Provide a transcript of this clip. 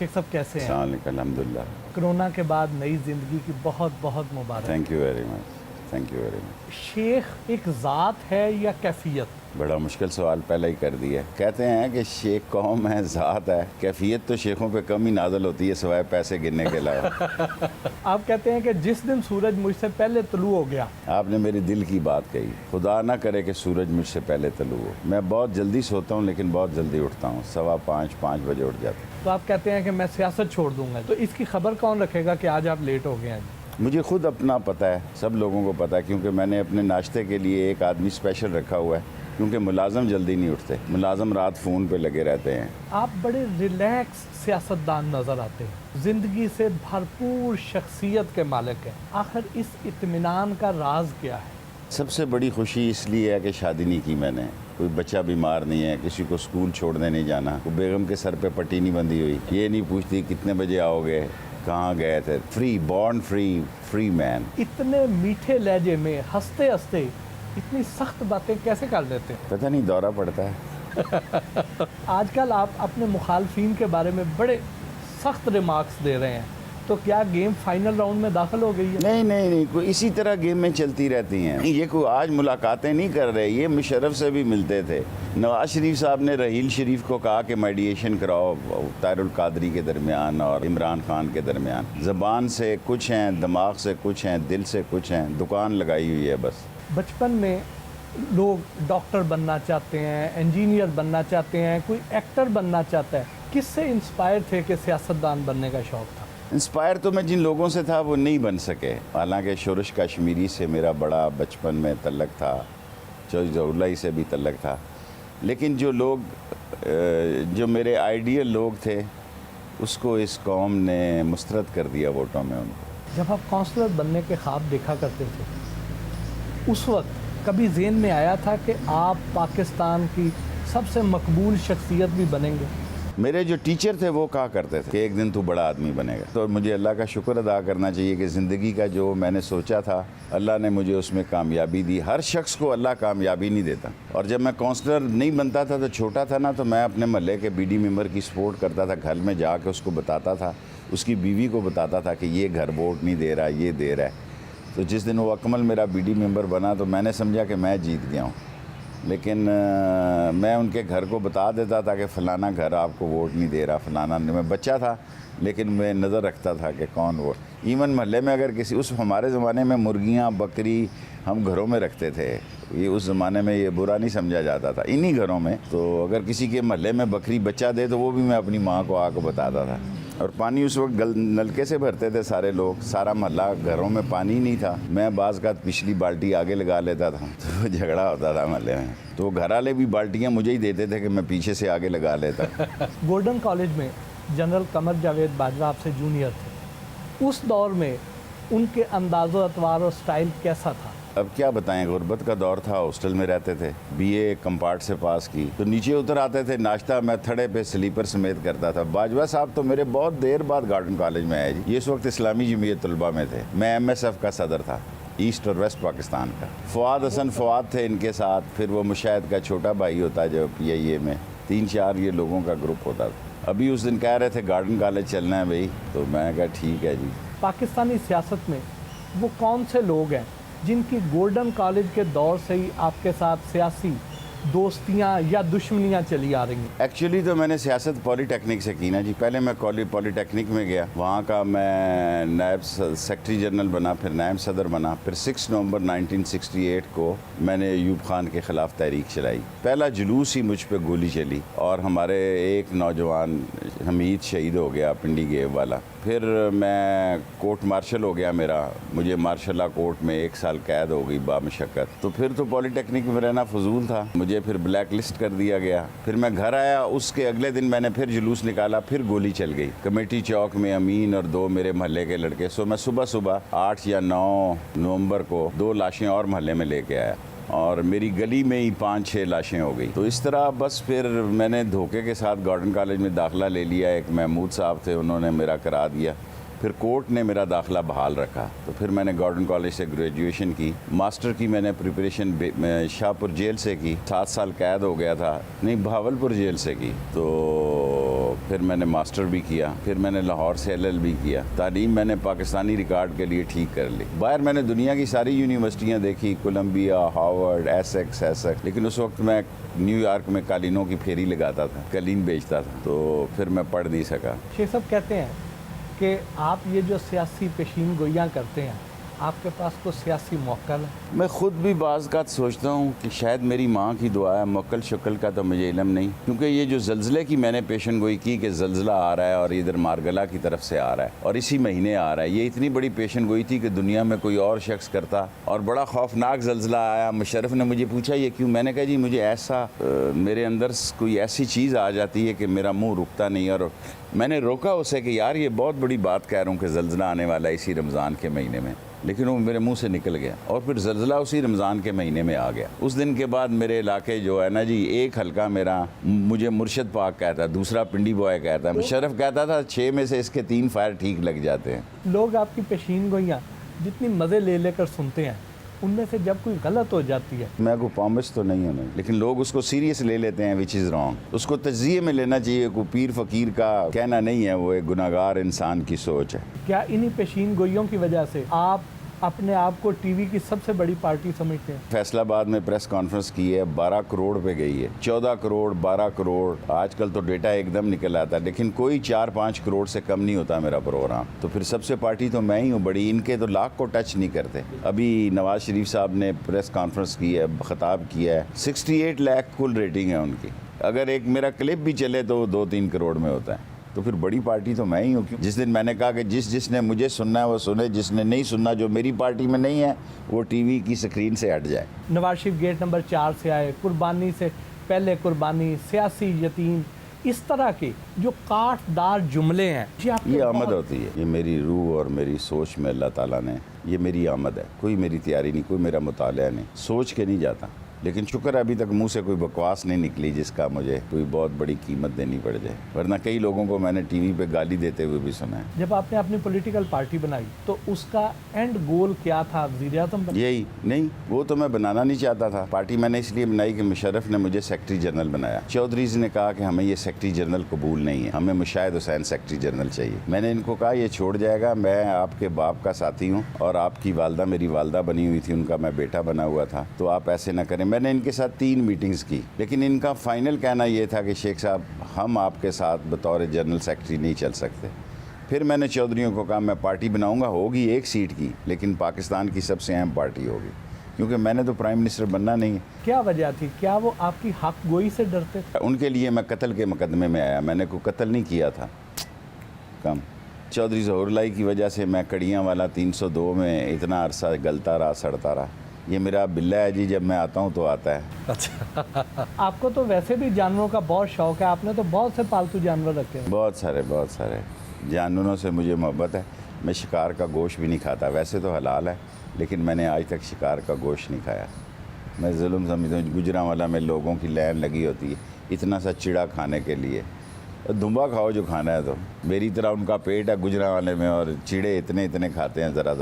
शेख साहब कैसे हैं? अल्हम्दुलिल्लाह। कोरोना के बाद नई ज़िंदगी की बहुत बहुत मुबारक। Thank you very much, thank you very much. शेख एक ज़ात है या कैफियत? बड़ा मुश्किल सवाल पहले ही कर दिया। कहते हैं कि शेख कौम है, ज़ात है। कैफियत तो शेखों पे कम ही नाजल होती है सिवाय पैसे गिनने के अलावा। आप कहते हैं कि जिस दिन सूरज मुझसे पहले तुलू हो गया। आपने मेरे दिल की बात कही। खुदा ना करे कि सूरज मुझसे पहले तुलू हो। मैं बहुत जल्दी सोता हूँ लेकिन बहुत जल्दी उठता हूँ। 5:15 बजे उठ जाता हूँ। तो आप कहते हैं कि मैं सियासत छोड़ दूंगा, तो इसकी खबर कौन रखेगा कि आज आप लेट हो गए हैं? मुझे खुद अपना पता है, सब लोगों को पता है, क्योंकि मैंने अपने नाश्ते के लिए एक आदमी स्पेशल रखा हुआ है। क्योंकि मुलाजम जल्दी नहीं उठते, मुलाजम रात फ़ोन पे लगे रहते हैं। आप बड़े रिलैक्स सियासतदान नज़र आते हैं, ज़िंदगी से भरपूर शख्सियत के मालिक हैं। आखिर इस इत्मीनान का राज क्या है? सबसे बड़ी खुशी इसलिए है कि शादी नहीं की मैंने, कोई बच्चा बीमार नहीं है, किसी को स्कूल छोड़ने नहीं जाना, कोई बेगम के सर पे पट्टी नहीं बंधी हुई, ये नहीं पूछती कितने बजे आओगे, कहाँ गए थे। Free, born free, free man. इतने मीठे लहजे में हंसते हंसते इतनी सख्त बातें कैसे कर लेते हैं? पता नहीं, दौरा पड़ता है। आजकल आप अपने मुखालफीन के बारे में बड़े सख्त रिमार्क्स दे रहे हैं, तो क्या गेम फाइनल राउंड में दाखिल हो गई है? नहीं, कोई इसी तरह गेम में चलती रहती हैं। ये कोई आज मुलाकातें नहीं कर रहे, ये मुशर्रफ से भी मिलते थे। नवाज शरीफ साहब ने रहील शरीफ को कहा कि मेडिएशन कराओ तारुल कादरी के दरमियान और इमरान खान के दरमियान। ज़बान से कुछ हैं, दिमाग से कुछ हैं, दिल से कुछ हैं, दुकान लगाई हुई है बस। बचपन में लोग डॉक्टर बनना चाहते हैं, इंजीनियर बनना चाहते हैं, कोई एक्टर बनना चाहता है। किससे इंस्पायर थे कि सियासतदान बनने का शौक़ था? इंस्पायर तो मैं जिन लोगों से था वो नहीं बन सके। हालांकि शुरुश कश्मीरी से मेरा बड़ा बचपन में तल्लक था, चौधरी से भी तल्लक था, लेकिन जो मेरे आइडियल लोग थे उसको इस कौम ने मुस्तरद कर दिया वोटों में उनको। जब आप काउंसलर बनने के ख्वाब देखा करते थे, उस वक्त कभी ज़हन में आया था कि आप पाकिस्तान की सबसे मकबूल शख्सियत भी बनेंगे? मेरे जो टीचर थे वो कहा करते थे कि एक दिन तू बड़ा आदमी बनेगा। तो मुझे अल्लाह का शुक्र अदा करना चाहिए कि ज़िंदगी का जो मैंने सोचा था अल्लाह ने मुझे उसमें कामयाबी दी। हर शख्स को अल्लाह कामयाबी नहीं देता। और जब मैं काउंसलर नहीं बनता था तो छोटा था ना, तो मैं अपने महल्ले के बीडी मेंबर की सपोर्ट करता था। घर में जाके उसको बताता था, उसकी बीवी को बताता था कि ये घर वोट नहीं दे रहा, ये दे रहा है। तो जिस दिन वो अकमल मेरा बीडी मेंबर बना तो मैंने समझा कि मैं जीत गया हूँ। लेकिन मैं उनके घर को बता देता था कि फ़लाना घर आपको वोट नहीं दे रहा, फ़लाना। मैं बच्चा था लेकिन मैं नज़र रखता था कि कौन वोट। इवन महल्ले में अगर किसी, उस हमारे ज़माने में मुर्गियाँ बकरी हम घरों में रखते थे, ये उस ज़माने में ये बुरा नहीं समझा जाता था इन्हीं घरों में। तो अगर किसी के महल्ले में बकरी बच्चा दे तो वो भी मैं अपनी माँ को आकर बताता था। और पानी उस वक्त नलके से भरते थे सारे लोग, सारा महल्ला, घरों में पानी नहीं था। मैं बाज़ का पिछली बाल्टी आगे लगा लेता था तो झगड़ा होता था महल्ले में। तो घर वाले भी बाल्टियाँ मुझे ही देते थे कि मैं पीछे से आगे लगा लेता। गोल्डन कॉलेज में जनरल कमर जावेद बाजवा आपसे जूनियर थे। उस दौर में उनके अंदाज़ो अतवार और स्टाइल कैसा था? अब क्या बताएं, गुर्बत का दौर था, हॉस्टल में रहते थे। बीए कंपार्ट से पास की तो नीचे उतर आते थे, नाश्ता मैं थड़े पे स्लीपर समेत करता था। बाजवा साहब तो मेरे बहुत देर बाद गार्डन कॉलेज में आए जी। ये इस वक्त इस्लामी जमीयत तलबा में थे। मैं MSF का सदर था, ईस्ट और वेस्ट पाकिस्तान का। फवाद हसन फवाद थे इनके साथ। फिर वो मुशाहिद का छोटा भाई होता जो PIA में, 3-4 ये लोगों का ग्रुप होता था। अभी उस दिन कह रहे थे गार्डन कॉलेज चलना है भाई, तो मैं कहा ठीक है जी। पाकिस्तानी सियासत में वो कौन से लोग हैं जिनकी गोल्डन कॉलेज के दौर से ही आपके साथ सियासी दोस्तियां या दुश्मनियां चली आ रही हैं? एक्चुअली तो मैंने सियासत पॉलीटेक्निक से की ना जी। पहले मैं पॉलीटेक्निक में गया, वहाँ का मैं नायब सेक्रेटरी जनरल बना, फिर नायब सदर बना। फिर 6 नवंबर 1968 को मैंने अयूब खान के ख़िलाफ़ तहरीक चलाई। पहला जुलूस ही मुझ पर गोली चली और हमारे एक नौजवान हमीद शहीद हो गया, पिंडी गेव वाला। फिर मैं कोर्ट मार्शल हो गया मेरा, मुझे मार्शल कोर्ट में 1 साल कैद हो गई बामशक्कत। तो फिर तो पॉलीटेक्निक में रहना फजूल था, मुझे फिर ब्लैक लिस्ट कर दिया गया। फिर मैं घर आया, उसके अगले दिन मैंने फिर जुलूस निकाला, फिर गोली चल गई कमेटी चौक में। अमीन और 2 मेरे महल्ले के लड़के। सो मैं सुबह सुबह 8 या 9 नवंबर को 2 लाशें और महल्ले में लेके आया और मेरी गली में ही 5-6 लाशें हो गई। तो इस तरह बस फिर मैंने धोखे के साथ गार्डन कॉलेज में दाखिला ले लिया। एक महमूद साहब थे, उन्होंने मेरा करा दिया। फिर कोर्ट ने मेरा दाखिला बहाल रखा। तो फिर मैंने गार्डन कॉलेज से ग्रेजुएशन की। मास्टर की मैंने प्रिपरेशन शाहपुर जेल से की। 7 साल कैद हो गया था, नहीं, बहावलपुर जेल से की। तो फिर मैंने मास्टर भी किया, फिर मैंने लाहौर से LLB किया। तालीम मैंने पाकिस्तानी रिकॉर्ड के लिए ठीक कर ली। बाहर मैंने दुनिया की सारी यूनिवर्सिटियाँ देखी, कोलंबिया, हार्वर्ड, एसेक्स, लेकिन उस वक्त मैं न्यूयॉर्क में कालीनों की फेरी लगाता था, कालीन बेचता था, तो फिर मैं पढ़ नहीं सका। शेख साहब कहते हैं कि आप ये जो सियासी पेशीन गोइयाँ करते हैं, आपके पास को सियासी मौक़िल है। मैं ख़ुद भी बाज़ का सोचता हूँ कि शायद मेरी माँ की दुआ है, मौक़िल शक्ल का तो मुझे इल्म नहीं, क्योंकि ये जो ज़ल्ज़ले की मैंने पेशन गोई की कि ज़ल्ज़ला आ रहा है और इधर मारगला की तरफ से आ रहा है और इसी महीने आ रहा है, ये इतनी बड़ी पेशन गोई थी कि दुनिया में कोई और शख्स करता और बड़ा खौफनाक ज़ल्ज़ला आया। मुशर्रफ ने मुझे पूछा ये क्यों, मैंने कहा जी मुझे ऐसा मेरे अंदर कोई ऐसी चीज़ आ जाती है कि मेरा मुँह रुकता नहीं। और मैंने रोका उसे कि यार ये बहुत बड़ी बात कह रहा हूँ कि ज़ल्ज़ला आने वाला है इसी रमज़ान के महीने में, लेकिन वो मेरे मुंह से निकल गया और फिर ज़ल्ज़ला उसी रमज़ान के महीने में आ गया। उस दिन के बाद मेरे इलाके जो है ना जी, एक हल्का मेरा मुझे मुर्शद पाक कहता है, दूसरा पिंडी बॉय कहता है, मुशर्रफ कहता था 6 में से इसके 3 फायर ठीक लग जाते हैं। लोग आपकी पेशीन गोइयाँ जितनी मज़े ले लेकर सुनते हैं, उनमें से जब कोई गलत हो जाती है, मैं कोई पॉमिस तो नहीं हूँ, लेकिन लोग उसको सीरियस ले लेते हैं, विच इज़ रॉन्ग। उसको तज़िये में लेना चाहिए, कोई पीर फ़कीर का कहना नहीं है, वो एक गुनाहगार इंसान की सोच है। क्या इन्हीं पेशीन गोइयों की वजह से आप अपने आप को टीवी की सबसे बड़ी पार्टी समझते हैं? फैसलाबाद में प्रेस कॉन्फ्रेंस की है, 12 करोड़ पे गई है, 14 करोड़, 12 करोड़, आजकल तो डेटा एकदम निकल आता है, लेकिन कोई 4-5 करोड़ से कम नहीं होता मेरा प्रोग्राम। तो फिर सबसे पार्टी तो मैं ही हूँ बड़ी, इनके तो लाख को टच नहीं करते। अभी नवाज शरीफ साहब ने प्रेस कॉन्फ्रेंस की है, खिताब किया है, 68 लाख कुल रेटिंग है उनकी। अगर एक मेरा क्लिप भी चले तो 2-3 करोड़ में होता है। तो फिर बड़ी पार्टी तो मैं ही हूँ। जिस दिन मैंने कहा कि जिसने मुझे सुनना है वो सुने, जिसने नहीं सुनना, जो मेरी पार्टी में नहीं है, वो टीवी की स्क्रीन से हट जाए। नवाज शरीफ गेट नंबर 4 से आए, कुर्बानी से पहले कुर्बानी, सियासी यतीम, इस तरह के जो काटदार जुमले हैं, ये आमद होती है। ये मेरी रूह और मेरी सोच में अल्लाह ताला ने, ये मेरी आमद है, कोई मेरी तैयारी नहीं, कोई मेरा मुताला नहीं, सोच के नहीं जाता। लेकिन शुक्र है अभी तक मुंह से कोई बकवास नहीं निकली जिसका मुझे कोई बहुत बड़ी कीमत देनी पड़ जाए, वरना कई लोगों को मैंने टीवी पे गाली देते हुए भी सुना है। जब आपने अपनी पॉलिटिकल पार्टी बनाई तो उसका एंड गोल क्या था? वज़ीर-ए-आज़म यही नहीं, वो तो मैं बनाना नहीं चाहता था। पार्टी मैंने इसलिए बनाई कि मुशर्रफ ने मुझे सेक्रेटरी जनरल बनाया। चौधरीज़ ने कहा कि हमें ये सेक्रेटरी जनरल कबूल नहीं है, हमें मुशाहिद हुसैन सेक्रेटरी जनरल चाहिए। मैंने इनको कहा ये छोड़ जाएगा, मैं आपके बाप का साथी हूँ और आपकी वालदा मेरी वालदा बनी हुई थी, उनका मैं बेटा बना हुआ था, तो आप ऐसे ना करें। मैंने इनके साथ 3 मीटिंग्स की, लेकिन इनका फाइनल कहना ये था कि शेख साहब हम आपके साथ बतौर जनरल सेक्रेटरी नहीं चल सकते। फिर मैंने चौधरियों को कहा मैं पार्टी बनाऊंगा, होगी 1 सीट की, लेकिन पाकिस्तान की सबसे अहम पार्टी होगी, क्योंकि मैंने तो प्राइम मिनिस्टर बनना नहीं है। क्या वजह थी? क्या वो आपकी हक गोई से डरते? उनके लिए मैं कत्ल के मुकदमे में आया, मैंने कोई कत्ल नहीं किया था। कम चौधरी ज़हूर लाई की वजह से मैं कड़ियाँ वाला 302 में इतना अरसा गलता रहा, सड़ता रहा। ये मेरा बिल्ला है जी, जब मैं आता हूँ तो आता है। अच्छा आपको तो वैसे भी जानवरों का बहुत शौक है, आपने तो बहुत से पालतू जानवर रखे हैं। बहुत सारे जानवरों से मुझे मोहब्बत है। मैं शिकार का गोश्त भी नहीं खाता, वैसे तो हलाल है, लेकिन मैंने आज तक शिकार का गोश्त नहीं खाया। मैं जुल्म समझता हूँ। गुजरांवाला में लोगों की लाइन लगी होती है इतना सा चिड़ा खाने के लिए। दुम्बा खाओ जो खाना है, तो मेरी तरह उनका पेट है गुजरांवाले में और चिड़े इतने खाते हैं ज़रा